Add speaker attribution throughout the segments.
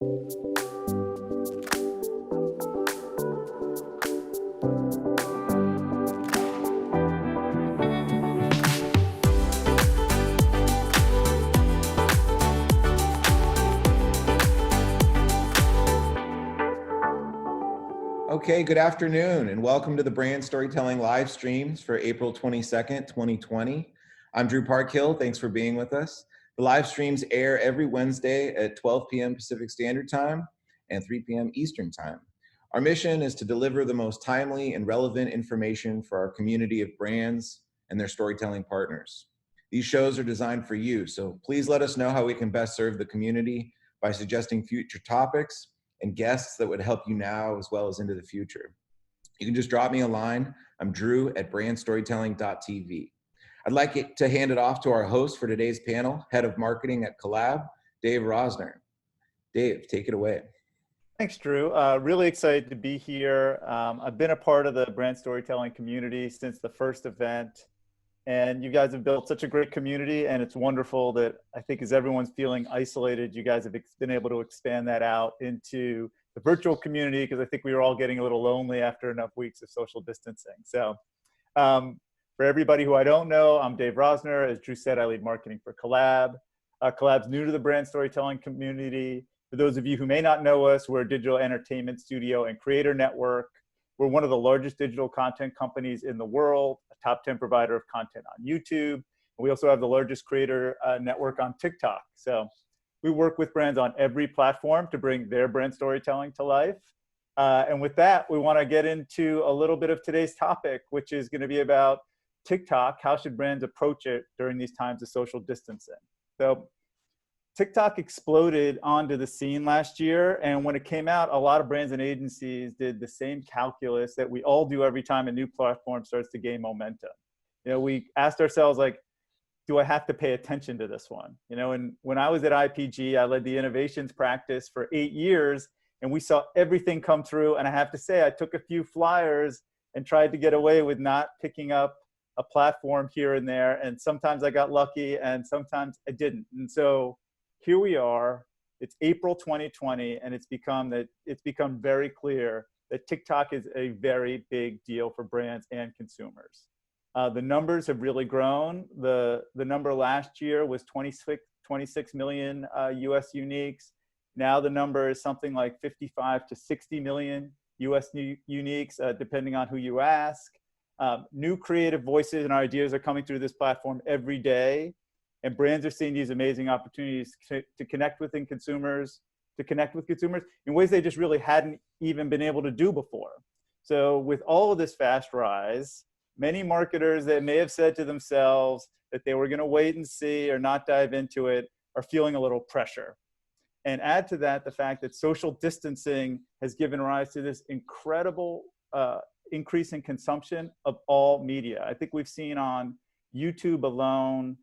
Speaker 1: Okay, good afternoon and welcome to the Brand Storytelling live streams for April 22nd, 2020. I'm Drew Parkhill. Thanks for being with us. The live streams air every Wednesday at 12 p.m. Pacific Standard Time and 3 p.m. Eastern Time. Our mission is to deliver the most timely and relevant information for our community of brands and their storytelling partners. These shows are designed for you, so please let us know how we can best serve the community by suggesting future topics and guests that would help you now as well as into the future. You can just drop me a line. I'm Drew at BrandStorytelling.tv. I'd like to hand it off to our host for today's panel, Head of Marketing at Collab, Dave Rosner. Dave, take it away.
Speaker 2: Thanks, Drew. Really excited to be here. I've been a part of the brand storytelling community since the first event, and you guys have built such a great community, and it's wonderful that I think as everyone's feeling isolated, you guys have been able to expand that out into the virtual community, because I think we were all getting a little lonely after enough weeks of social distancing. So for everybody who I don't know, I'm Dave Rosner. As Drew said, I lead marketing for Collab. Collab's new to the brand storytelling community. For those of you who may not know us, we're a digital entertainment studio and creator network. We're one of the largest digital content companies in the world, a top 10 provider of content on YouTube. We also have the largest creator network on TikTok. So we work with brands on every platform to bring their brand storytelling to life. And with that, we want to get into a little bit of today's topic, which is going to be about TikTok. How should brands approach it during these times of social distancing? So TikTok exploded onto the scene last year, and when it came out, a lot of brands and agencies did the same calculus that we all do every time a new platform starts to gain momentum. You know, we asked ourselves, like, do I have to pay attention to this one? You know, and when I was at IPG, I led the innovations practice for 8 years, and we saw everything come through, and I have to say, I took a few flyers and tried to get away with not picking up a platform here and there, and sometimes I got lucky, and sometimes I didn't. And so here we are, it's April 2020, and it's become very clear that TikTok is a very big deal for brands and consumers. The numbers have really grown. The number last year was 26 million US uniques. Now the number is something like 55 to 60 million US uniques, depending on who you ask. New creative voices and ideas are coming through this platform every day. And brands are seeing these amazing opportunities to connect with consumers in ways they just really hadn't even been able to do before. So with all of this fast rise, many marketers that may have said to themselves that they were going to wait and see or not dive into it are feeling a little pressure. And add to that the fact that social distancing has given rise to this incredible increase in consumption of all media. I think we've seen on YouTube alone,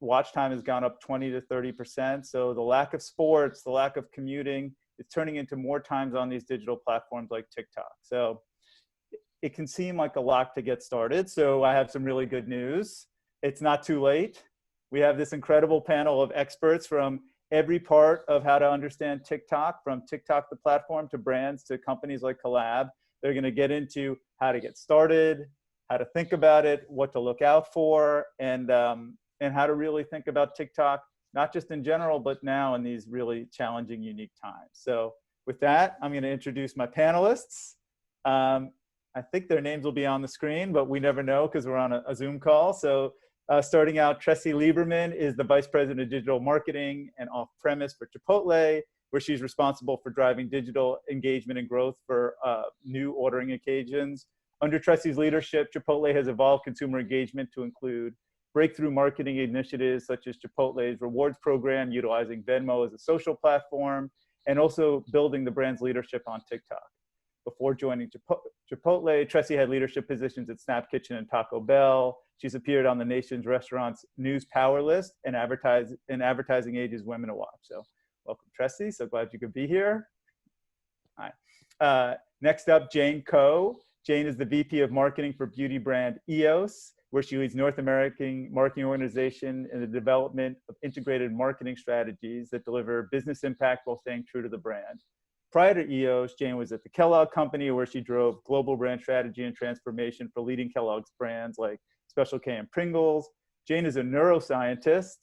Speaker 2: watch time has gone up 20 to 30%. So the lack of sports, the lack of commuting, it's turning into more times on these digital platforms like TikTok. So it can seem like a lot to get started. So I have some really good news. It's not too late. We have this incredible panel of experts from every part of how to understand TikTok, from TikTok, the platform, to brands, to companies like Collab. They're going to get into how to get started, how to think about it, what to look out for, and how to really think about TikTok, not just in general, but now in these really challenging, unique times. So with that, I'm going to introduce my panelists. I think their names will be on the screen, but we never know because we're on a Zoom call. So starting out, Tracey Lieberman is the Vice President of Digital Marketing and Off-Premise for Chipotle, where she's responsible for driving digital engagement and growth for new ordering occasions. Under Tressie's leadership, Chipotle has evolved consumer engagement to include breakthrough marketing initiatives such as Chipotle's rewards program, utilizing Venmo as a social platform, and also building the brand's leadership on TikTok. Before joining Chipotle, Tressie had leadership positions at Snap Kitchen and Taco Bell. She's appeared on the nation's restaurants news power list and Advertising Age's Women to Watch. So welcome, Tressie. So glad you could be here. Hi. Next up, Jane Coe. Jane is the VP of Marketing for beauty brand EOS. where she leads North American marketing organization in the development of integrated marketing strategies that deliver business impact while staying true to the brand. Prior to EOS, Jane was at the Kellogg Company, where she drove global brand strategy and transformation for leading Kellogg's brands like Special K and Pringles. Jane is a neuroscientist,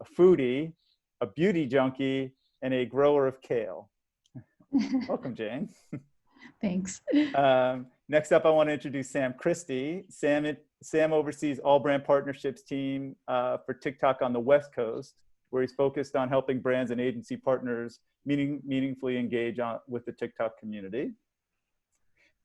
Speaker 2: a foodie, a beauty junkie, and a grower of kale. Welcome, Jane.
Speaker 3: Thanks.
Speaker 2: Next up, I want to introduce Sam Christie. Sam oversees all brand partnerships team for TikTok on the West Coast, where he's focused on helping brands and agency partners meaningfully engage with the TikTok community.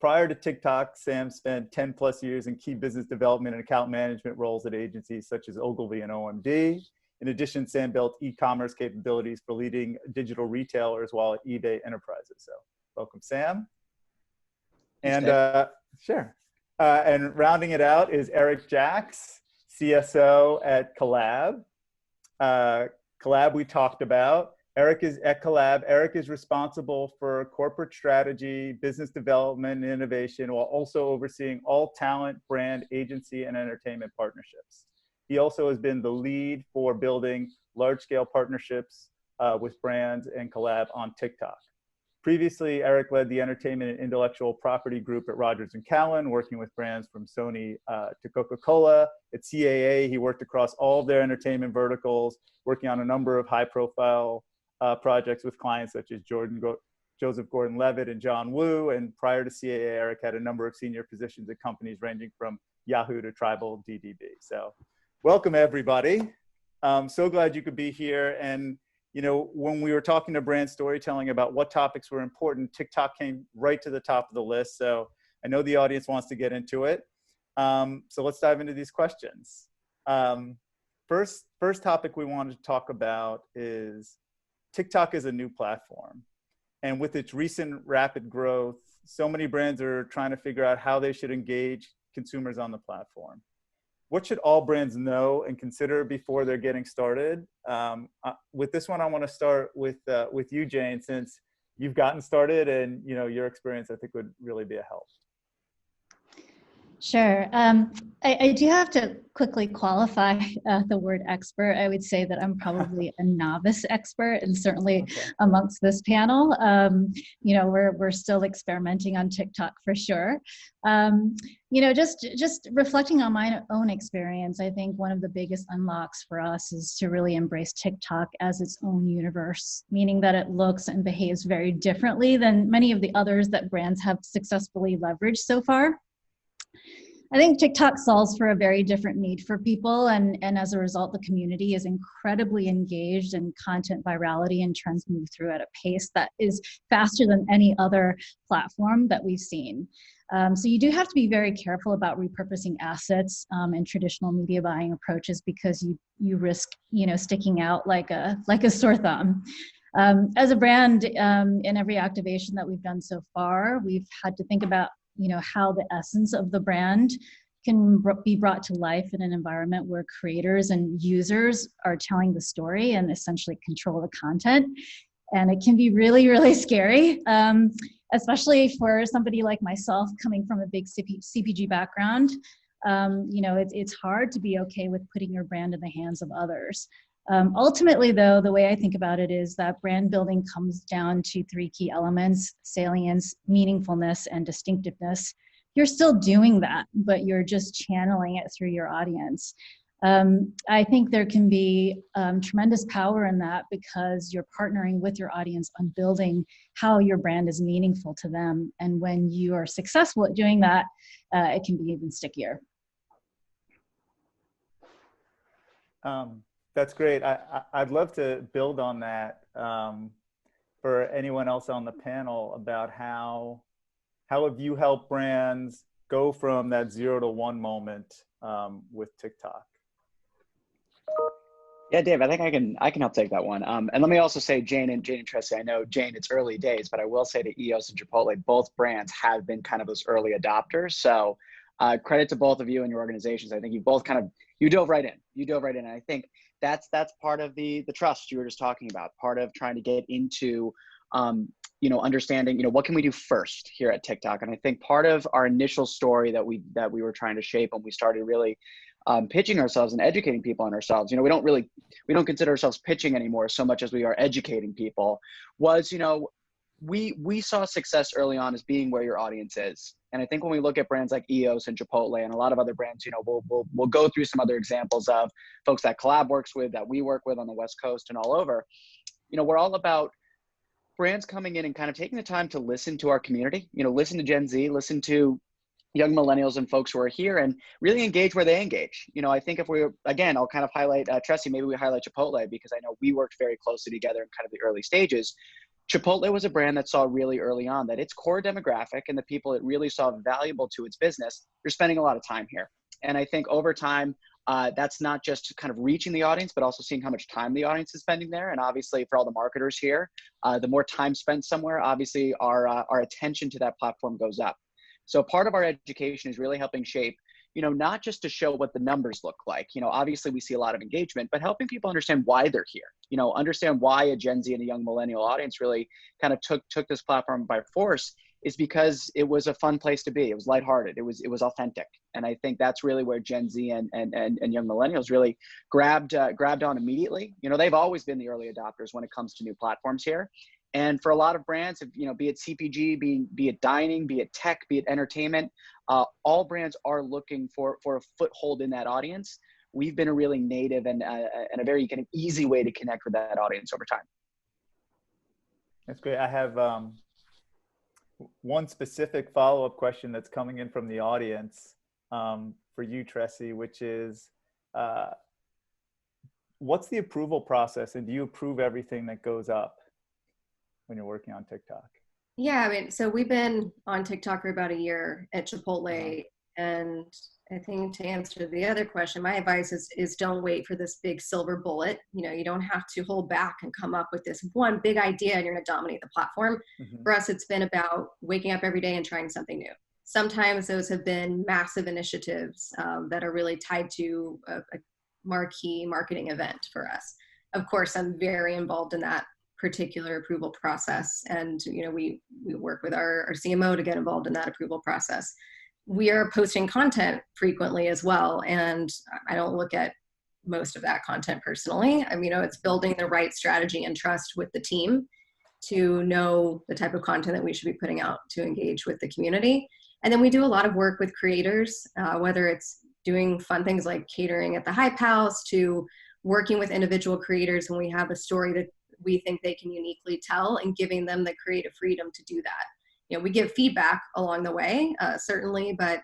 Speaker 2: Prior to TikTok, Sam spent 10 plus years in key business development and account management roles at agencies such as Ogilvy and OMD. In addition, Sam built e-commerce capabilities for leading digital retailers while at eBay Enterprises. So welcome, Sam. And sure. And rounding it out is Eric Jacks, CSO at Collab. Collab we talked about. Eric is at Collab. Eric is responsible for corporate strategy, business development, and innovation, while also overseeing all talent, brand, agency, and entertainment partnerships. He also has been the lead for building large-scale partnerships with brands and Collab on TikTok. Previously, Eric led the entertainment and intellectual property group at Rogers & Cowan, working with brands from Sony to Coca-Cola. At CAA, he worked across all of their entertainment verticals, working on a number of high-profile projects with clients such as Joseph Gordon-Levitt and John Woo. And prior to CAA, Eric had a number of senior positions at companies ranging from Yahoo to Tribal DDB. So welcome, everybody. So glad you could be here. And you know, when we were talking to Brand Storytelling about what topics were important, TikTok came right to the top of the list. So I know the audience wants to get into it. So let's dive into these questions. First topic we wanted to talk about is TikTok is a new platform. And with its recent rapid growth, so many brands are trying to figure out how they should engage consumers on the platform. What should all brands know and consider before they're getting started? With this one, I want to start with you, Jane, since you've gotten started and you know your experience, I think, would really be a help.
Speaker 3: Sure. I do have to quickly qualify the word expert. I would say that I'm probably a novice expert, and certainly amongst this panel, you know, we're still experimenting on TikTok for sure. You know, just reflecting on my own experience, I think one of the biggest unlocks for us is to really embrace TikTok as its own universe, meaning that it looks and behaves very differently than many of the others that brands have successfully leveraged so far. I think TikTok solves for a very different need for people, and as a result, the community is incredibly engaged, and content virality and trends move through at a pace that is faster than any other platform that we've seen. So you do have to be very careful about repurposing assets and traditional media buying approaches, because you risk, you know, sticking out like a sore thumb. As a brand, in every activation that we've done so far, we've had to think about, you know, how the essence of the brand can be brought to life in an environment where creators and users are telling the story and essentially control the content. And it can be really, really scary, especially for somebody like myself coming from a big CPG background. You know, it's hard to be okay with putting your brand in the hands of others. Ultimately, though, the way I think about it is that brand building comes down to three key elements: salience, meaningfulness, and distinctiveness. You're still doing that, but you're just channeling it through your audience. I think there can be tremendous power in that, because you're partnering with your audience on building how your brand is meaningful to them. And when you are successful at doing that, it can be even stickier.
Speaker 2: That's great. I'd love to build on that for anyone else on the panel about how have you helped brands go from that 0 to 1 moment with TikTok?
Speaker 4: Yeah, Dave, I think I can help take that one. And let me also say, Jane and Tressie, I know, Jane, it's early days, but I will say that EOS and Chipotle, both brands have been kind of those early adopters. So credit to both of you and your organizations. I think you both you dove right in. You dove right in. And I think that's part of the trust you were just talking about, part of trying to get into understanding, what can we do first here at TikTok? And I think part of our initial story that we were trying to shape when we started really pitching ourselves and educating people on ourselves, we don't consider ourselves pitching anymore so much as we are educating people, was, we saw success early on as being where your audience is. And I think when we look at brands like EOS and Chipotle and a lot of other brands, we'll go through some other examples of folks that Collab works with, that we work with on the West Coast and all over. We're all about brands coming in and kind of taking the time to listen to our community, listen to Gen Z, listen to young millennials and folks who are here, and really engage where they engage. I think if again, I'll kind of highlight Tressie, maybe we highlight Chipotle, because I know we worked very closely together in kind of the early stages. Chipotle was a brand that saw really early on that its core demographic and the people it really saw valuable to its business, you're spending a lot of time here. And I think over time, that's not just kind of reaching the audience, but also seeing how much time the audience is spending there. And obviously for all the marketers here, the more time spent somewhere, obviously our attention to that platform goes up. So part of our education is really helping shape, not just to show what the numbers look like. Obviously we see a lot of engagement, but helping people understand why they're here. Understand why a Gen Z and a young millennial audience really kind of took this platform by force, is because it was a fun place to be. It was lighthearted. It was authentic. And I think that's really where Gen Z and young millennials really grabbed on immediately. They've always been the early adopters when it comes to new platforms here. And for a lot of brands, be it CPG, be it dining, be it tech, be it entertainment, all brands are looking for a foothold in that audience. We've been a really native and a very kind of easy way to connect with that audience over time.
Speaker 2: That's great. I have one specific follow-up question that's coming in from the audience for you, Tressie, which is, what's the approval process, and do you approve everything that goes up when you're working on TikTok?
Speaker 5: Yeah, so we've been on TikTok for about a year at Chipotle, and I think to answer the other question, my advice is don't wait for this big silver bullet. You don't have to hold back and come up with this one big idea and you're going to dominate the platform. For us, it's been about waking up every day and trying something new. Sometimes those have been massive initiatives that are really tied to a marquee marketing event for us. Of course, I'm very involved in that particular approval process, and we work with our CMO to get involved in that approval process. We are posting content frequently as well, and I don't look at most of that content personally. It's building the right strategy and trust with the team to know the type of content that we should be putting out to engage with the community. And then we do a lot of work with creators, whether it's doing fun things like catering at the Hype House, to working with individual creators when we have a story that we think they can uniquely tell, and giving them the creative freedom to do that. We give feedback along the way, certainly, but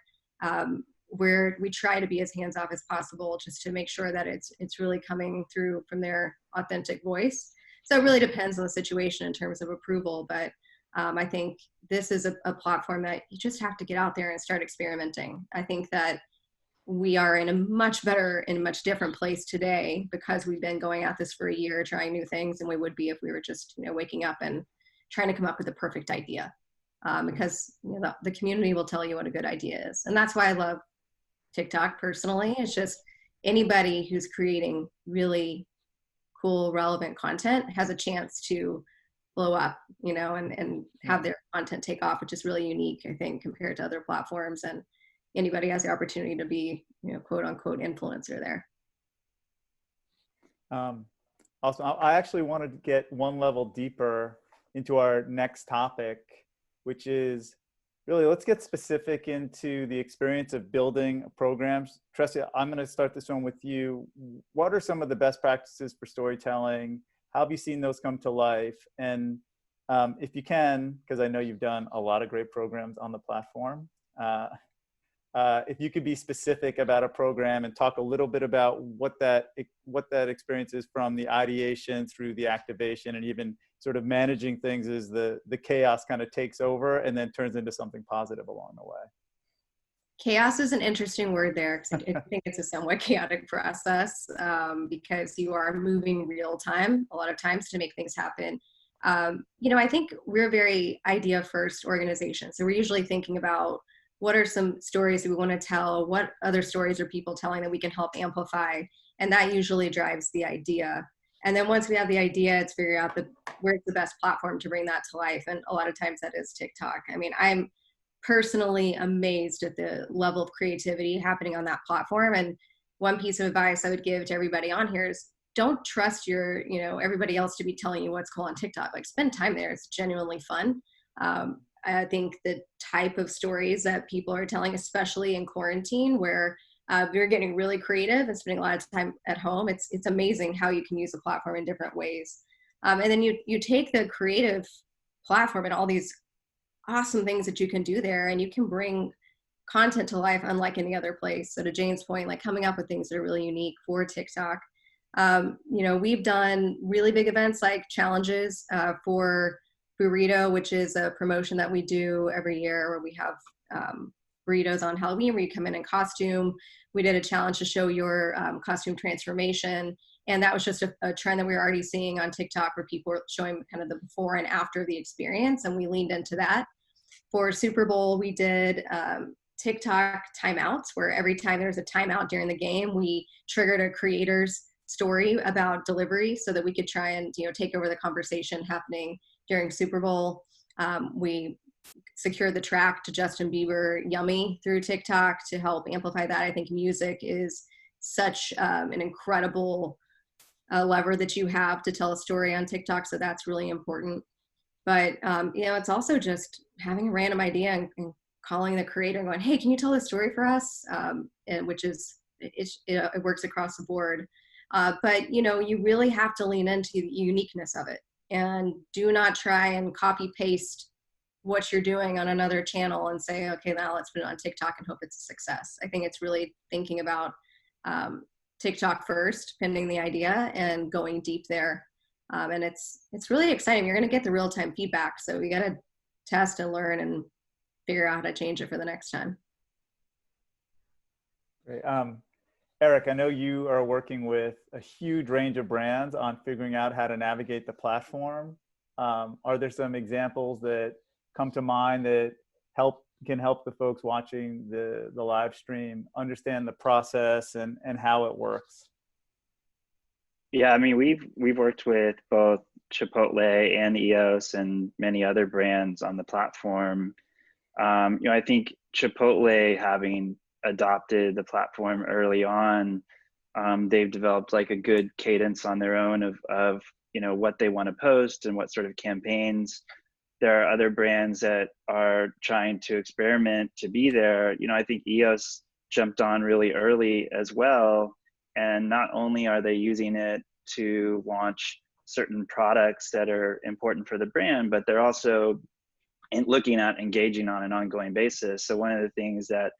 Speaker 5: we try to be as hands-off as possible, just to make sure that it's really coming through from their authentic voice. So it really depends on the situation in terms of approval, but I think this is a platform that you just have to get out there and start experimenting. I think that we are in a much different place today because we've been going at this for a year, trying new things, than we would be if we were just waking up and trying to come up with the perfect idea. Because the community will tell you what a good idea is, and that's why I love TikTok personally. It's just anybody who's creating really cool, relevant content has a chance to blow up, and have their content take off, which is really unique, I think, compared to other platforms. And anybody has the opportunity to be, quote unquote, influencer there.
Speaker 2: Also, I actually wanted to get one level deeper into our next topic, which is really, let's get specific into the experience of building programs. Tressie, I'm going to start this one with you. What are some of the best practices for storytelling? How have you seen those come to life? And if you can, because I know you've done a lot of great programs on the platform, if you could be specific about a program and talk a little bit about what that experience is, from the ideation through the activation, and even sort of managing things as the chaos kind of takes over and then turns into something positive along the way.
Speaker 5: Chaos is an interesting word there, because I think it's a somewhat chaotic process, because you are moving real time a lot of times to make things happen. I think we're a very idea first organization. So we're usually thinking about, what are some stories that we want to tell? What other stories are people telling that we can help amplify? And that usually drives the idea. And then once we have the idea, it's figuring out where's the best platform to bring that to life. And a lot of times that is TikTok. I mean, I'm personally amazed at the level of creativity happening on that platform. And one piece of advice I would give to everybody on here is don't trust everybody else to be telling you what's cool on TikTok. Like, spend time there. It's genuinely fun. I think the type of stories that people are telling, especially in quarantine, where we're getting really creative and spending a lot of time at home, it's amazing how you can use the platform in different ways. And then you take the creative platform and all these awesome things that you can do there, and you can bring content to life unlike any other place. So to Jane's point, like coming up with things that are really unique for TikTok. We've done really big events like challenges for Burrito, which is a promotion that we do every year where we have burritos on Halloween where you come in costume. We did a challenge to show your costume transformation. And that was just a trend that we were already seeing on TikTok where people were showing kind of the before and after the experience. And we leaned into that. For Super Bowl, we did TikTok timeouts, where every time there's a timeout during the game, we triggered a creator's story about delivery so that we could try and take over the conversation happening during Super Bowl. We secured the track to Justin Bieber Yummy through TikTok to help amplify that. I think music is such an incredible lever that you have to tell a story on TikTok, so that's really important. But it's also just having a random idea and calling the creator and going, hey, can you tell this story for us? And which is, it works across the board. But you really have to lean into the uniqueness of it, and do not try and copy paste what you're doing on another channel and say, okay, now let's put it on TikTok and hope it's a success. I think it's really thinking about TikTok first, pending the idea, and going deep there. And it's really exciting. You're going to get the real-time feedback. So you got to test and learn and figure out how to change it for the next time.
Speaker 2: Great. Eric, I know you are working with a huge range of brands on figuring out how to navigate the platform. Are there some examples that come to mind that can help the folks watching the live stream understand the process and how it works?
Speaker 6: Yeah, I mean, we've worked with both Chipotle and EOS and many other brands on the platform. I think Chipotle, having adopted the platform early on, they've developed like a good cadence on their own of what they want to post and what sort of campaigns. There are other brands that are trying to experiment to be there. I think EOS jumped on really early as well. And not only are they using it to launch certain products that are important for the brand, but they're also looking at engaging on an ongoing basis. So one of the things that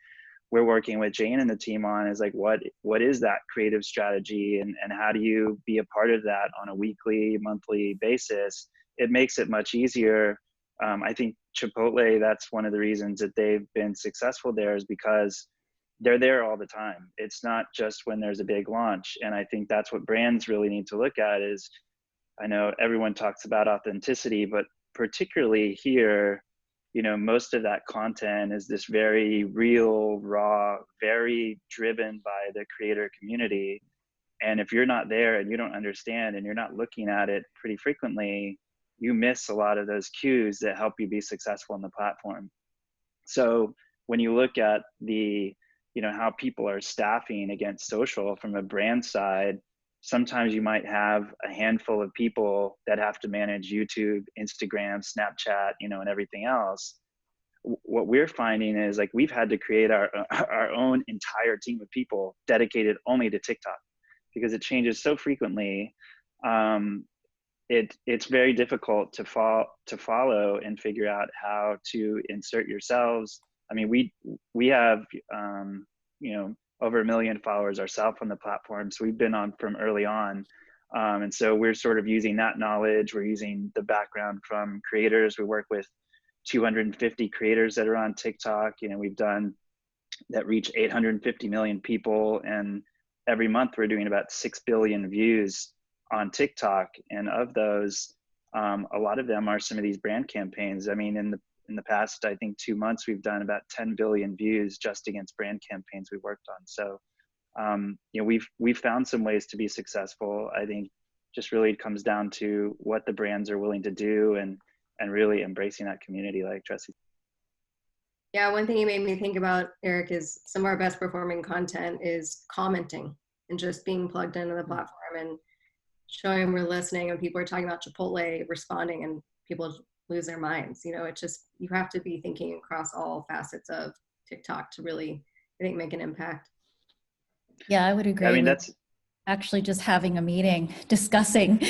Speaker 6: we're working with Jane and the team on is like, what is that creative strategy, and how do you be a part of that on a weekly, monthly basis? It makes it much easier. I think Chipotle, that's one of the reasons that they've been successful there, is because they're there all the time. It's not just when there's a big launch. And I think that's what brands really need to look at is, I know everyone talks about authenticity, but particularly here, most of that content is this very real, raw, very driven by the creator community. And if you're not there and you don't understand and you're not looking at it pretty frequently, you miss a lot of those cues that help you be successful on the platform. So when you look at how people are staffing against social from a brand side, sometimes you might have a handful of people that have to manage YouTube, Instagram, Snapchat, and everything else. What we're finding is like we've had to create our own entire team of people dedicated only to TikTok because it changes so frequently. It's very difficult to follow and figure out how to insert yourselves. I mean, we have over 1 million followers ourselves on the platform, so we've been on from early on, and so we're sort of using that knowledge. We're using the background from creators. We work with 250 creators that are on TikTok. We've done that reach 850 million people, and every month we're doing about 6 billion views on TikTok. And of those, a lot of them are some of these brand campaigns. I mean, in the past, I think 2 months, we've done about 10 billion views just against brand campaigns we worked on. So, we've found some ways to be successful. I think just really comes down to what the brands are willing to do and really embracing that community, like Tressie.
Speaker 5: Yeah, one thing you made me think about, Eric, is some of our best performing content is commenting and just being plugged into the platform and showing we're listening, and people are talking about Chipotle, responding, and people lose their minds. You know, it's just, you have to be thinking across all facets of TikTok to really, I think, make an impact.
Speaker 3: Yeah, I would agree.
Speaker 6: I mean,
Speaker 3: with
Speaker 6: that's
Speaker 3: actually just having a meeting, discussing,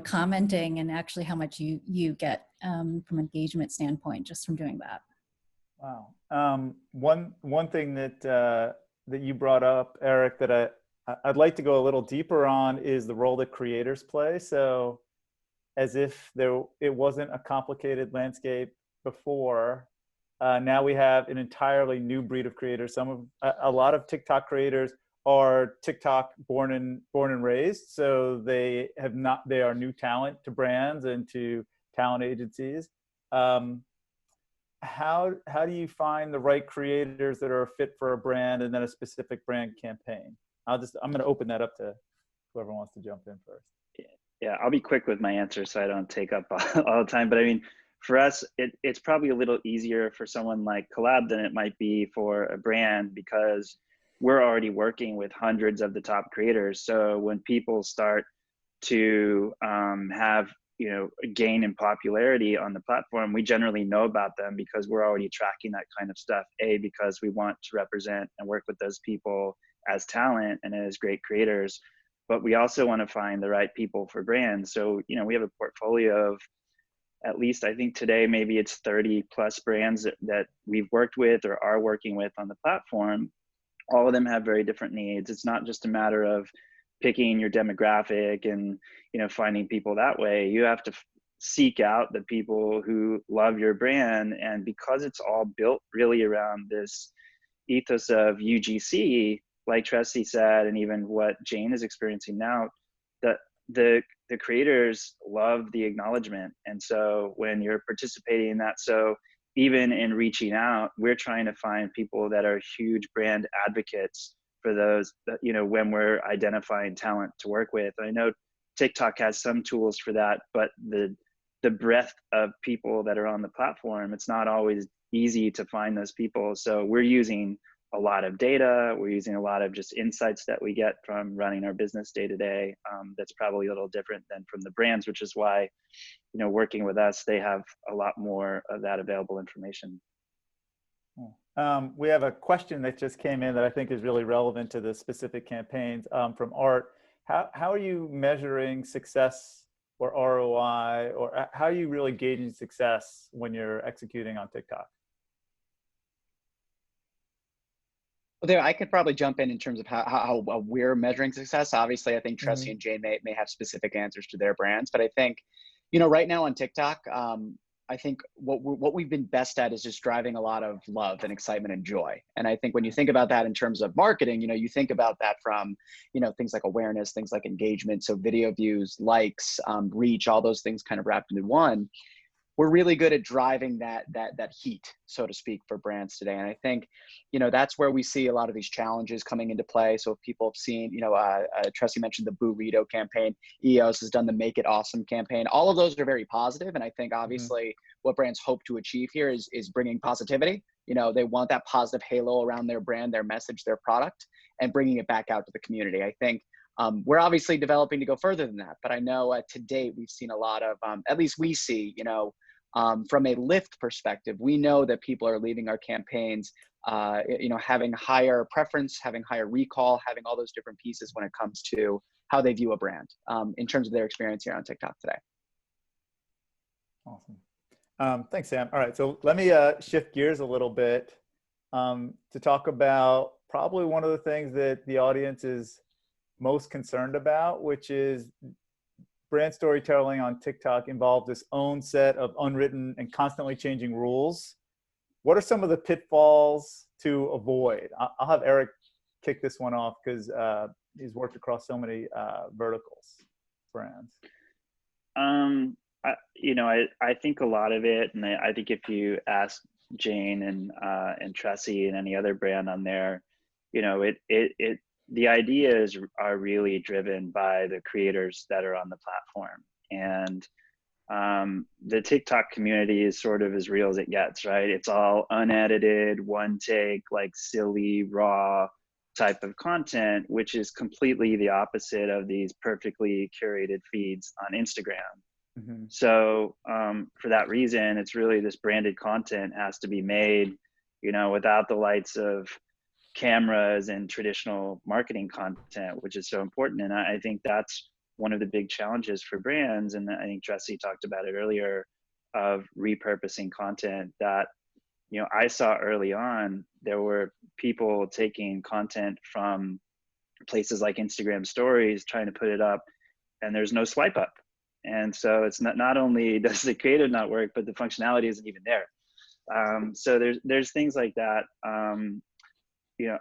Speaker 3: commenting, and actually how much you get from engagement standpoint just from doing that.
Speaker 2: Wow. One thing that you brought up, Eric, that I'd like to go a little deeper on is the role that creators play. So as if it wasn't a complicated landscape before, now we have an entirely new breed of creators. A lot of TikTok creators are TikTok born and raised. So they are new talent to brands and to talent agencies. How do you find the right creators that are fit for a brand and then a specific brand campaign? I'm going to open that up to whoever wants to jump in first.
Speaker 6: Yeah, I'll be quick with my answer so I don't take up all the time. But I mean, for us, it's probably a little easier for someone like Collab than it might be for a brand, because we're already working with hundreds of the top creators. So when people start to have, gain in popularity on the platform, we generally know about them because we're already tracking that kind of stuff. Because we want to represent and work with those people as talent and as great creators, but we also want to find the right people for brands. So, we have a portfolio of, at least I think today, maybe it's 30 plus brands that we've worked with or are working with on the platform. All of them have very different needs. It's not just a matter of picking your demographic and, finding people that way. You have to seek out the people who love your brand. And because it's all built really around this ethos of UGC, like Tressie said, and even what Jane is experiencing now, that the creators love the acknowledgement. And so when you're participating in that, so even in reaching out, we're trying to find people that are huge brand advocates for those, when we're identifying talent to work with. I know TikTok has some tools for that, but the breadth of people that are on the platform, it's not always easy to find those people. So we're using a lot of data. We're using a lot of just insights that we get from running our business day to day. That's probably a little different than from the brands, which is why, working with us, they have a lot more of that available information.
Speaker 2: We have a question that just came in that I think is really relevant to the specific campaigns from Art. How are you measuring success or ROI, or how are you really gauging success when you're executing on TikTok?
Speaker 4: Well, there, I could probably jump in terms of how we're measuring success. Obviously, I think Tressie and Jane may have specific answers to their brands, but I think, right now on TikTok, I think what we've been best at is just driving a lot of love and excitement and joy. And I think when you think about that in terms of marketing, you think about that from, things like awareness, things like engagement. So video views, likes, reach, all those things kind of wrapped into one. We're really good at driving that heat, so to speak, for brands today. And I think, that's where we see a lot of these challenges coming into play. So if people have seen, Tressie mentioned the Burrito campaign, EOS has done the Make It Awesome campaign. All of those are very positive. And I think obviously what brands hope to achieve here is bringing positivity. They want that positive halo around their brand, their message, their product, and bringing it back out to the community. I think we're obviously developing to go further than that, but I know to date, we've seen a lot of, at least we see, from a lift perspective, we know that people are leaving our campaigns, having higher preference, having higher recall, having all those different pieces when it comes to how they view a brand in terms of their experience here on TikTok today.
Speaker 2: Awesome. Thanks, Sam. All right, so let me shift gears a little bit to talk about probably one of the things that the audience is most concerned about, which is brand storytelling on TikTok involves its own set of unwritten and constantly changing rules. What are some of the pitfalls to avoid? I'll have Eric kick this one off because he's worked across so many verticals, brands.
Speaker 6: I think a lot of it, and I think if you ask Jane and Tressie and any other brand on there, the ideas are really driven by the creators that are on the platform. And the TikTok community is sort of as real as it gets, right? It's all unedited, one take, like silly, raw type of content, which is completely the opposite of these perfectly curated feeds on Instagram.
Speaker 2: Mm-hmm.
Speaker 6: So for that reason, it's really this branded content has to be made, you know, without the lights of cameras and traditional marketing content, which is so important. And I think that's one of the big challenges for brands. And I think Tressie talked about it earlier, of repurposing content that, you know, I saw early on. There were people taking content from places like Instagram stories, trying to put it up, and there's no swipe up. And so it's not only does the creative not work, but the functionality isn't even there. So there's things like that. You know,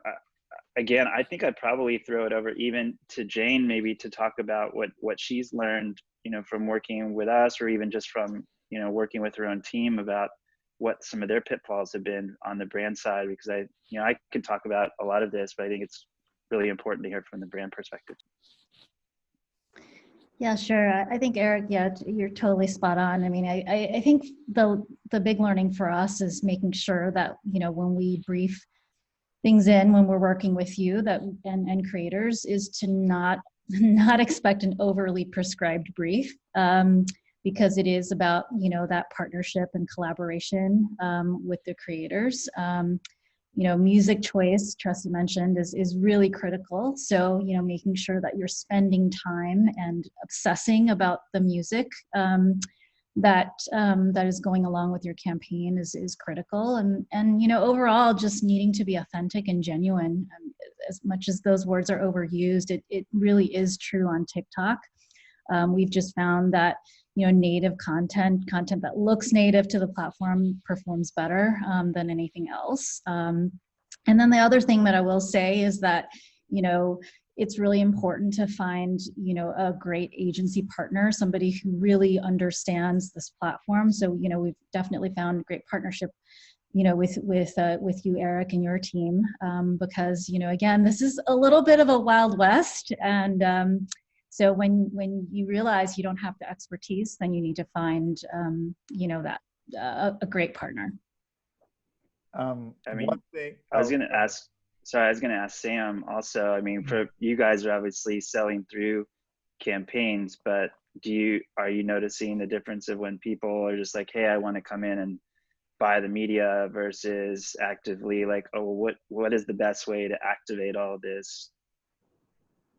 Speaker 6: again, I think I'd probably throw it over even to Jane, maybe to talk about what she's learned, you know, from working with us, or even just from, you know, working with her own team, about what some of their pitfalls have been on the brand side. Because I could talk about a lot of this, but I think it's really important to hear from the brand perspective.
Speaker 3: Yeah, sure. I think, Eric, yeah, you're totally spot on. I mean, I think the big learning for us is making sure that, you know, when we brief things in, when we're working with you, that and creators, is to not expect an overly prescribed brief, because it is about, you know, that partnership and collaboration with the creators. You know, music choice, Tressie mentioned, is really critical. So, you know, making sure that you're spending time and obsessing about the music that is going along with your campaign is critical. And you know, overall, just needing to be authentic and genuine. As much as those words are overused, it really is true on TikTok. We've just found that, you know, native content that looks native to the platform performs better than anything else. And then the other thing that I will say is that, you know, it's really important to find, you know, a great agency partner, somebody who really understands this platform. So, you know, we've definitely found great partnership, you know, with you, Eric, and your team, because, you know, again, this is a little bit of a Wild West. And so when you realize you don't have the expertise, then you need to find, you know, that a great partner.
Speaker 6: I mean,
Speaker 2: One thing
Speaker 6: I was going to ask Sam also. I mean, for you guys are obviously selling through campaigns, but are you noticing the difference of when people are just like, hey, I want to come in and buy the media, versus actively like, oh, what is the best way to activate all of this?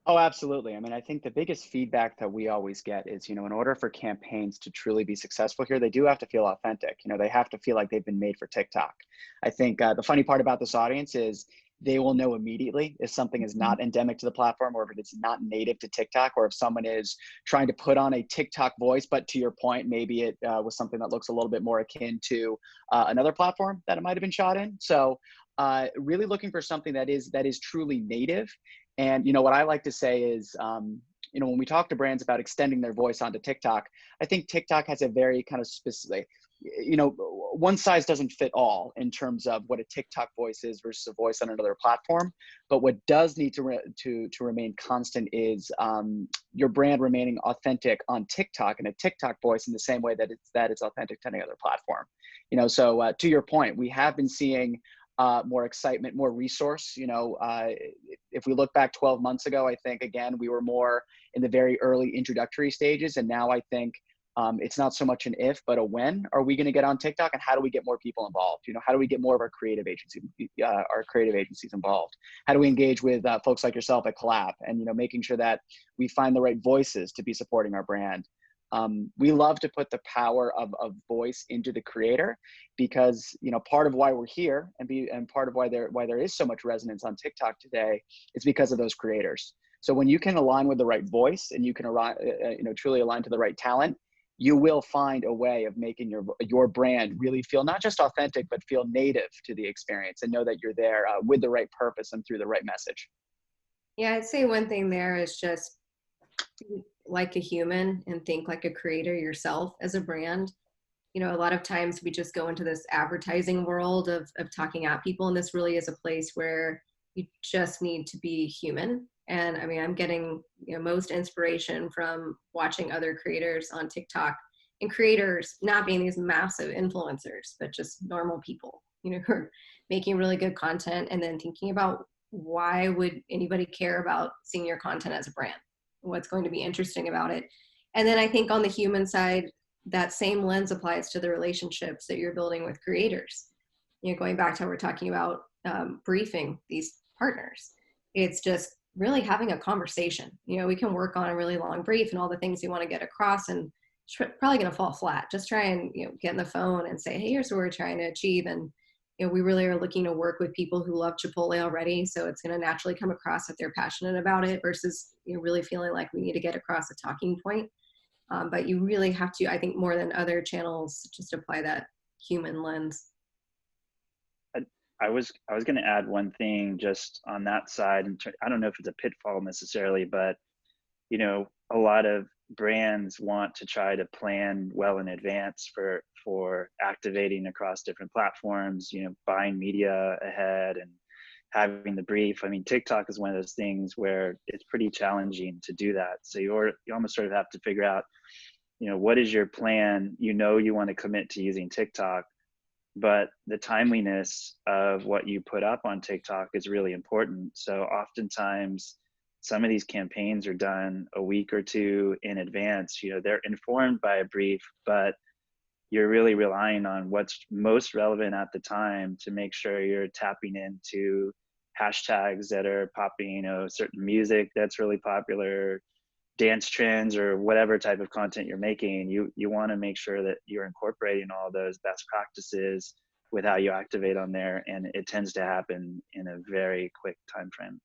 Speaker 4: Oh, absolutely. I mean, I think the biggest feedback that we always get is, you know, in order for campaigns to truly be successful here, they do have to feel authentic. You know, they have to feel like they've been made for TikTok. I think the funny part about this audience is they will know immediately if something is not endemic to the platform, or if it's not native to TikTok, or if someone is trying to put on a TikTok voice. But to your point, maybe it was something that looks a little bit more akin to another platform that it might have been shot in. So really looking for something that is truly native. And, you know, what I like to say is, you know, when we talk to brands about extending their voice onto TikTok, I think TikTok has a very kind of specific, you know, one size doesn't fit all in terms of what a TikTok voice is versus a voice on another platform. But what does need to remain constant is your brand remaining authentic on TikTok, and a TikTok voice in the same way that it's authentic to any other platform. You know, so to your point, we have been seeing more excitement, more resource. You know, if we look back 12 months ago, I think, again, we were more in the very early introductory stages. And now I think it's not so much an if, but a when are we going to get on TikTok, and how do we get more people involved? You know, how do we get more of our creative agencies involved? How do we engage with folks like yourself at Collab, and, you know, making sure that we find the right voices to be supporting our brand? We love to put the power of voice into the creator, because, you know, part of why we're here and part of why there is so much resonance on TikTok today is because of those creators. So when you can align with the right voice, and you can you know, truly align to the right talent, you will find a way of making your brand really feel not just authentic, but feel native to the experience, and know that you're there with the right purpose and through the right message.
Speaker 5: Yeah, I'd say one thing there is just like a human and think like a creator yourself as a brand. You know, a lot of times we just go into this advertising world of talking at people, and this really is a place where You just need to be human. And I mean, I'm getting, you know, most inspiration from watching other creators on TikTok, and creators not being these massive influencers, but just normal people, you know, who are making really good content, and then thinking about, why would anybody care about seeing your content as a brand? What's going to be interesting about it? And then I think on the human side, that same lens applies to the relationships that you're building with creators. You know, going back to how we're talking about briefing these partners, it's just really having a conversation. You know, we can work on a really long brief and all the things you want to get across, and it's probably going to fall flat. Just try and, you know, get in the phone and say, hey, here's what we're trying to achieve. And, you know, we really are looking to work with people who love Chipotle already. So it's going to naturally come across that they're passionate about it, versus, you know, really feeling like we need to get across a talking point. But you really have to, I think, more than other channels, just apply that human lens.
Speaker 6: I was going to add one thing just on that side, and I don't know if it's a pitfall necessarily, but you know, a lot of brands want to try to plan well in advance for activating across different platforms, you know, buying media ahead and having the brief. I mean, TikTok is one of those things where it's pretty challenging to do that. So you almost sort of have to figure out, you know, what is your plan? You know, you want to commit to using TikTok, but the timeliness of what you put up on TikTok is really important. So oftentimes some of these campaigns are done a week or two in advance. You know, they're informed by a brief, but you're really relying on what's most relevant at the time to make sure you're tapping into hashtags that are popping, you know, certain music that's really popular, dance trends, or whatever type of content you're making. You want to make sure that you're incorporating all those best practices with how you activate on there, and it tends to happen in a very quick time frame.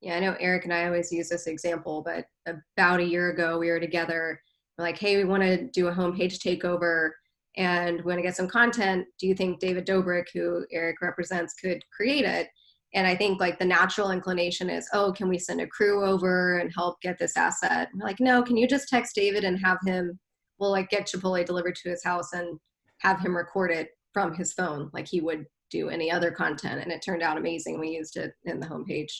Speaker 5: Yeah, I know Eric and I always use this example, but about a year ago we were together. We're like, hey, we want to do a homepage takeover and we want to get some content. Do you think David Dobrik, who Eric represents, could create it? And I think like the natural inclination is, oh, can we send a crew over and help get this asset? And we're like, no, can you just text David and have him, we'll like get Chipotle delivered to his house and have him record it from his phone like he would do any other content. And it turned out amazing. We used it in the homepage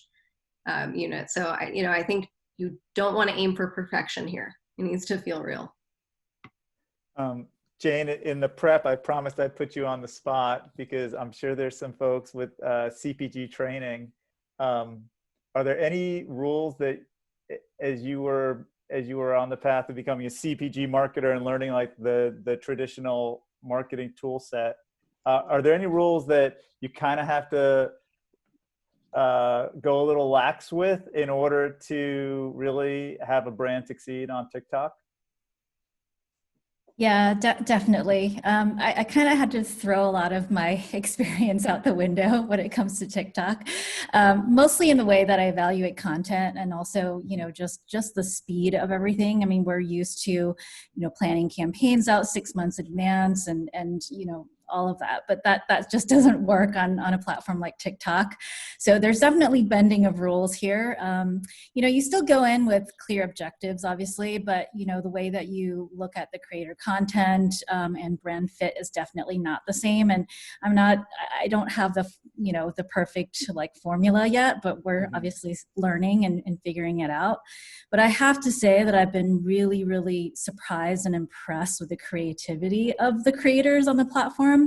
Speaker 5: unit. So I think you don't want to aim for perfection here. It needs to feel real.
Speaker 2: Jane, in the prep, I promised I'd put you on the spot because I'm sure there's some folks with CPG training. Are there any rules that, as you were on the path of becoming a CPG marketer and learning like the traditional marketing tool set, are there any rules that you kind of have to go a little lax with in order to really have a brand succeed on TikTok?
Speaker 3: Yeah, definitely. I kind of had to throw a lot of my experience out the window when it comes to TikTok, mostly in the way that I evaluate content, and also, you know, just the speed of everything. I mean, we're used to, you know, planning campaigns out 6 months in advance and you know, all of that, but that just doesn't work on a platform like TikTok. So there's definitely bending of rules here. You know, you still go in with clear objectives, obviously, but you know, the way that you look at the creator content and brand fit is definitely not the same. And I don't have the, you know, the perfect like formula yet, but we're obviously learning and figuring it out. But I have to say that I've been really, really surprised and impressed with the creativity of the creators on the platform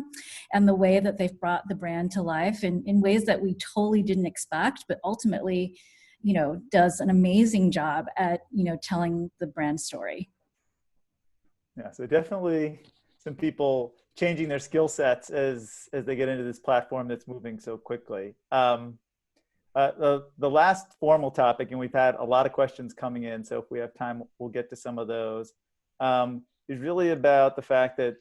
Speaker 3: and the way that they've brought the brand to life in ways that we totally didn't expect, but ultimately, you know, does an amazing job at, you know, telling the brand story.
Speaker 2: Yeah, so definitely some people changing their skill sets as they get into this platform that's moving so quickly. The last formal topic, and we've had a lot of questions coming in, so if we have time, we'll get to some of those, is really about the fact that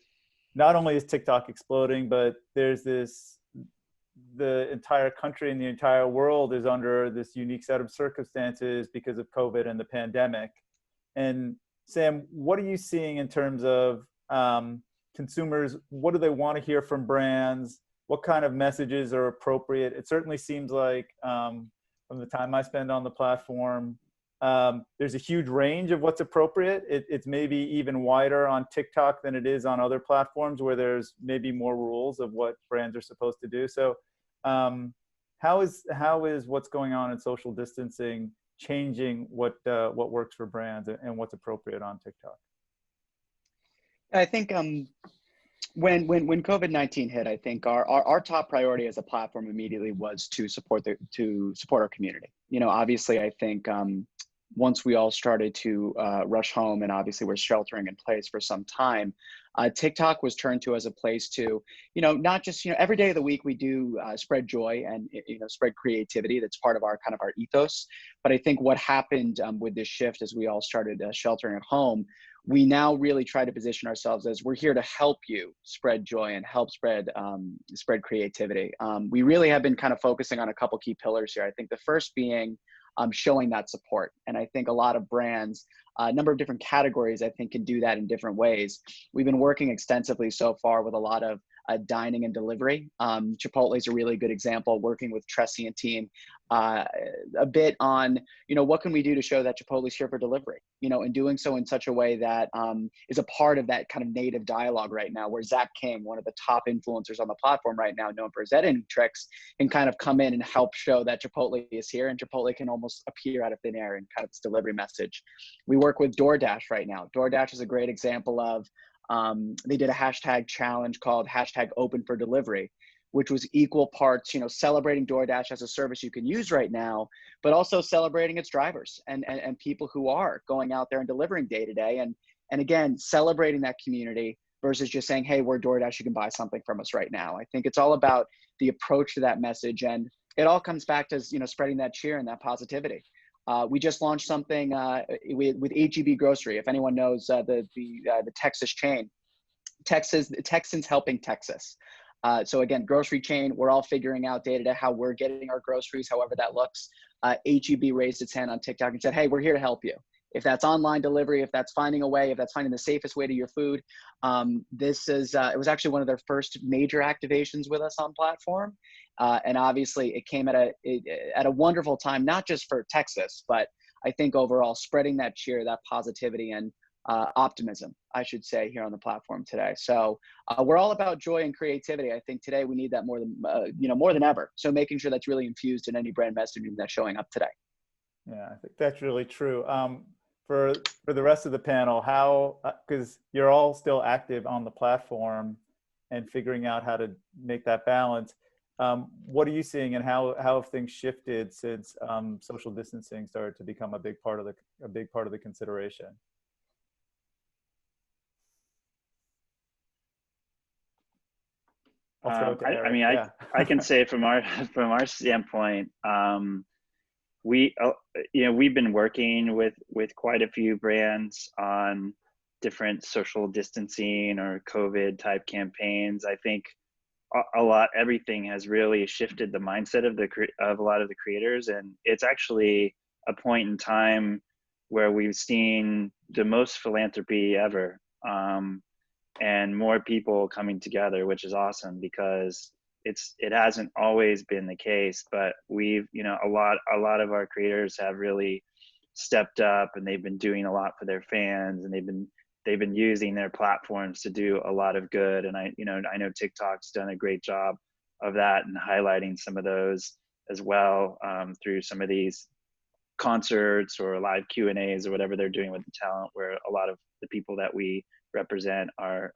Speaker 2: not only is TikTok exploding, but there's the entire country and the entire world is under this unique set of circumstances because of COVID and the pandemic. And Sam, what are you seeing in terms of consumers? What do they want to hear from brands? What kind of messages are appropriate? It certainly seems like from the time I spend on the platform, there's a huge range of what's appropriate. It's maybe even wider on TikTok than it is on other platforms where there's maybe more rules of what brands are supposed to do. So how is what's going on in social distancing changing what works for brands and what's appropriate on TikTok?
Speaker 4: I think when COVID-19 hit, I think our top priority as a platform immediately was to support our community. You know, obviously, I think once we all started to rush home, and obviously we're sheltering in place for some time, TikTok was turned to as a place to, you know, not just, you know, every day of the week we do spread joy and, you know, spread creativity. That's part of our kind of our ethos. But I think what happened with this shift as we all started sheltering at home, we now really try to position ourselves as we're here to help you spread joy and help spread creativity. We really have been kind of focusing on a couple key pillars here. I think the first being showing that support. And I think a lot of brands, a number of different categories, I think can do that in different ways. We've been working extensively so far with a lot of dining and delivery. Chipotle is a really good example, working with Tressie and team a bit on, you know, what can we do to show that Chipotle is here for delivery, you know, and doing so in such a way that is a part of that kind of native dialogue right now, where Zach King, one of the top influencers on the platform right now, known for his editing tricks, can kind of come in and help show that Chipotle is here, and Chipotle can almost appear out of thin air in kind of its delivery message. We work with DoorDash right now. DoorDash is a great example of, they did a hashtag challenge called #OpenForDelivery, which was equal parts, you know, celebrating DoorDash as a service you can use right now, but also celebrating its drivers and people who are going out there and delivering day to day. And again, celebrating that community versus just saying, hey, we're DoorDash, you can buy something from us right now. I think it's all about the approach to that message. And it all comes back to, you know, spreading that cheer and that positivity. We just launched something with HEB Grocery. If anyone knows the Texas chain, Texans Helping Texas. So again, grocery chain, we're all figuring out day to day how we're getting our groceries, however that looks. HEB raised its hand on TikTok and said, hey, we're here to help you. If that's online delivery, if that's finding a way, if that's finding the safest way to your food. This is, it was actually one of their first major activations with us on platform. And obviously it came at a wonderful time, not just for Texas, but I think overall spreading that cheer, that positivity and optimism, I should say, here on the platform today. So we're all about joy and creativity. I think today we need that more than ever. So making sure that's really infused in any brand messaging that's showing up today.
Speaker 2: Yeah, I think that's really true. For the rest of the panel, how, because you're all still active on the platform and figuring out how to make that balance. What are you seeing, and how have things shifted since social distancing started to become a big part of the consideration?
Speaker 6: I mean, yeah. I can say from our standpoint, we've been working with quite a few brands on different social distancing or COVID type campaigns. I think everything has really shifted the mindset of a lot of the creators, and it's actually a point in time where we've seen the most philanthropy ever, and more people coming together, which is awesome, because it hasn't always been the case, but we've, you know, a lot of our creators have really stepped up, and they've been doing a lot for their fans, and they've been using their platforms to do a lot of good. And I know TikTok's done a great job of that and highlighting some of those as well, through some of these concerts or live Q&As or whatever they're doing with the talent, where a lot of the people that we represent are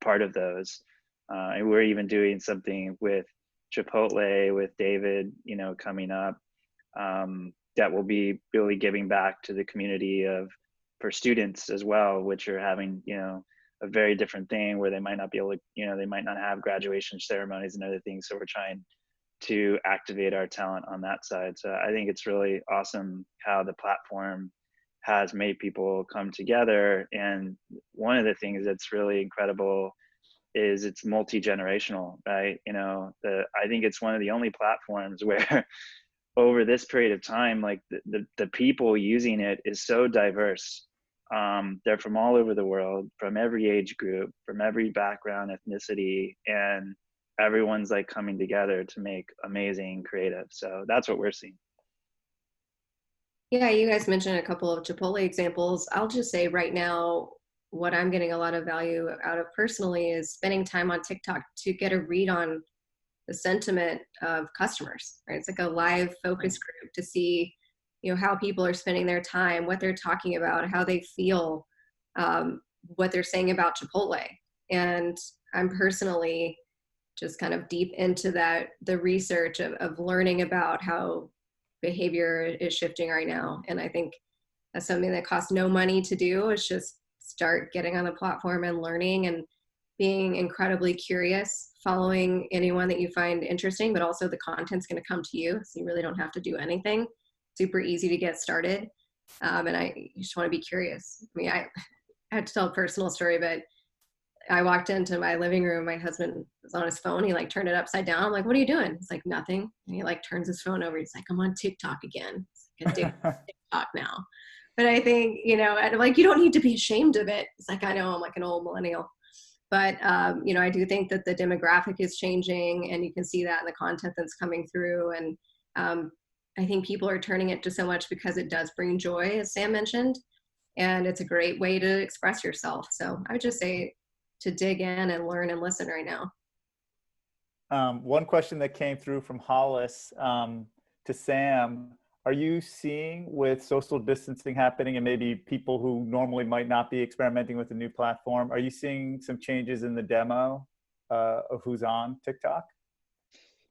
Speaker 6: part of those. And we're even doing something with Chipotle, with David, you know, coming up, that will be really giving back to the community for students as well, which are having, you know, a very different thing where they might not be able to, you know, they might not have graduation ceremonies and other things. So we're trying to activate our talent on that side. So I think it's really awesome how the platform has made people come together. And one of the things that's really incredible is it's multi-generational, right? You know, I think it's one of the only platforms where over this period of time, like the people using it is so diverse. They're from all over the world, from every age group, from every background, ethnicity, and everyone's like coming together to make amazing creative. So that's what we're seeing.
Speaker 5: Yeah, you guys mentioned a couple of Chipotle examples. I'll just say right now, what I'm getting a lot of value out of personally is spending time on TikTok to get a read on the sentiment of customers, right? It's like a live focus group to see, how people are spending their time, what they're talking about, how they feel, what they're saying about Chipotle. And I'm personally just kind of deep into that, the research of learning about how behavior is shifting right now. And I think that's something that costs no money to do. It's just start getting on the platform and learning and being incredibly curious, following anyone that you find interesting, but also the content's going to come to you. So you really don't have to do anything. Super easy to get started. And you just want to be curious. I mean, I had to tell a personal story, but I walked into my living room. My husband was on his phone. He like turned it upside down. I'm like, what are you doing? He's like, nothing. And he like turns his phone over. He's like, I'm on TikTok again. It's like TikTok now. But I think, and I'm like, you don't need to be ashamed of it. It's like, I know I'm like an old millennial. But, I do think that the demographic is changing, and you can see that in the content that's coming through. And I think people are turning it to so much because it does bring joy, as Sam mentioned. And it's a great way to express yourself. So I would just say to dig in and learn and listen right now.
Speaker 2: One question that came through from Hollis to Sam: are you seeing, with social distancing happening and maybe people who normally might not be experimenting with a new platform, are you seeing some changes in the demo of who's on TikTok?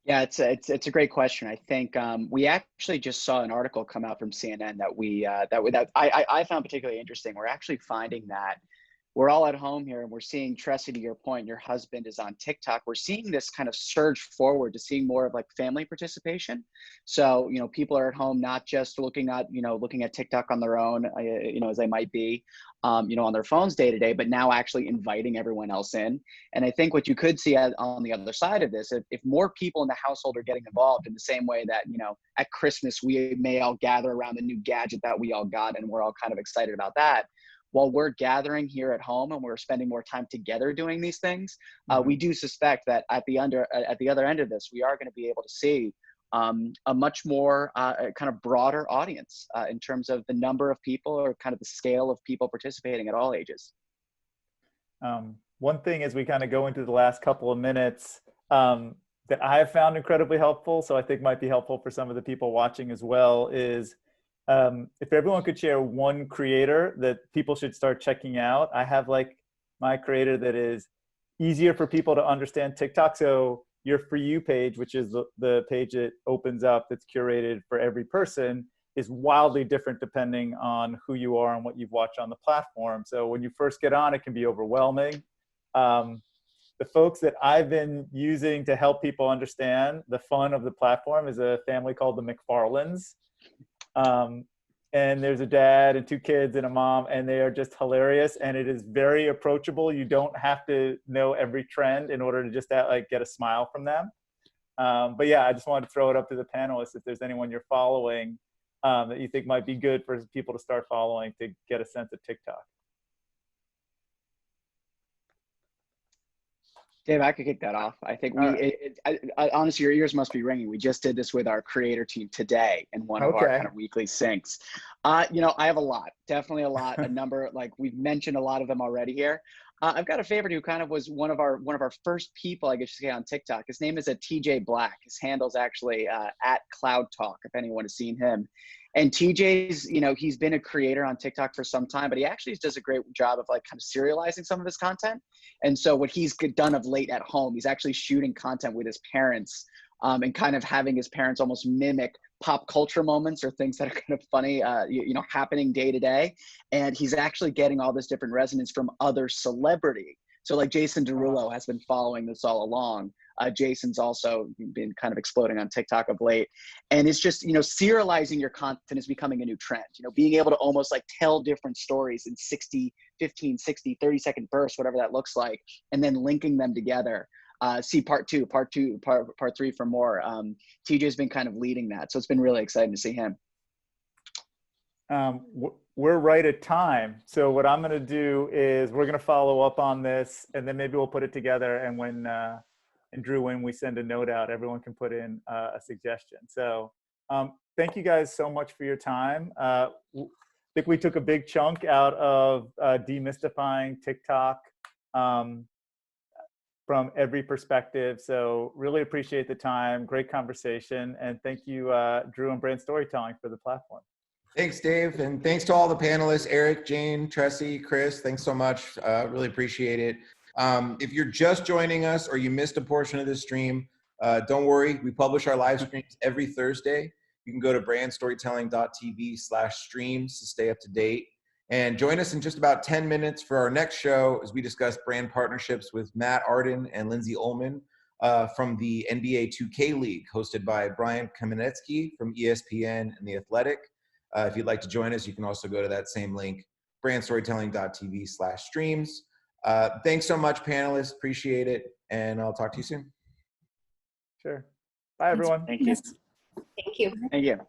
Speaker 4: Yeah, it's a great question. I think we actually just saw an article come out from CNN that I found particularly interesting. We're actually finding that we're all at home here, and we're seeing, Tressie, to your point, your husband is on TikTok. We're seeing this kind of surge forward to seeing more of like family participation. So, people are at home, not just looking at TikTok on their own, as they might be, on their phones day to day, but now actually inviting everyone else in. And I think what you could see on the other side of this, if more people in the household are getting involved in the same way that, at Christmas, we may all gather around the new gadget that we all got, and we're all kind of excited about that. While we're gathering here at home and we're spending more time together doing these things, we do suspect that at the other end of this, we are going to be able to see a much more kind of broader audience in terms of the number of people or kind of the scale of people participating at all ages.
Speaker 2: One thing as we kind of go into the last couple of minutes that I have found incredibly helpful, so I think might be helpful for some of the people watching as well, is if everyone could share one creator that people should start checking out. I have like my creator that is easier for people to understand TikTok. So your For You page, which is the page that opens up that's curated for every person, is wildly different depending on who you are and what you've watched on the platform. So when you first get on, it can be overwhelming. The folks that I've been using to help people understand the fun of the platform is a family called the McFarlanes. And there's a dad and two kids and a mom, and they are just hilarious, and it is very approachable. You don't have to know every trend in order to just get a smile from them. But yeah, I just wanted to throw it up to the panelists if there's anyone you're following that you think might be good for people to start following to get a sense of TikTok.
Speaker 4: Dave, I could kick that off. I think honestly, your ears must be ringing. We just did this with our creator team today in one of our kind of weekly syncs. I have a lot, definitely a lot, a number, like we've mentioned a lot of them already here. I've got a favorite who kind of was one of our first people, I guess you say, on TikTok. His name is TJ Black. His handle's actually at Cloud Talk, if anyone has seen him. And TJ's, he's been a creator on TikTok for some time, but he actually does a great job of like kind of serializing some of his content. And so what he's done of late at home, he's actually shooting content with his parents and kind of having his parents almost mimic pop culture moments or things that are kind of funny, happening day to day. And he's actually getting all this different resonance from other celebrity. So like Jason Derulo has been following this all along. Jason's also been kind of exploding on TikTok of late. And it's just, serializing your content is becoming a new trend. Being able to almost like tell different stories in 15, 60, 30-second bursts, whatever that looks like, and then linking them together. See part three for more. TJ's been kind of leading that. So it's been really exciting to see him.
Speaker 2: We're right at time. So what I'm going to do is we're going to follow up on this, and then maybe we'll put it together. And when we send a note out, everyone can put in a suggestion. So thank you guys so much for your time. I think we took a big chunk out of demystifying TikTok. from every perspective. So really appreciate the time. Great conversation. And thank you, Drew and Brand Storytelling, for the platform.
Speaker 1: Thanks, Dave. And thanks to all the panelists, Eric, Jane, Tressie, Chris. Thanks so much. Really appreciate it. If you're just joining us or you missed a portion of this stream, don't worry. We publish our live streams every Thursday. You can go to BrandStorytelling.tv/streams to stay up to date. And join us in just about 10 minutes for our next show as we discuss brand partnerships with Matt Arden and Lindsay Ullman from the NBA 2K League, hosted by Brian Kamenetsky from ESPN and The Athletic. If you'd like to join us, you can also go to that same link, BrandStorytelling.tv/streams. Thanks so much, panelists. Appreciate it. And I'll talk to you soon.
Speaker 2: Sure. Bye, everyone.
Speaker 6: Thank you.
Speaker 5: Thank you.
Speaker 4: Thank you.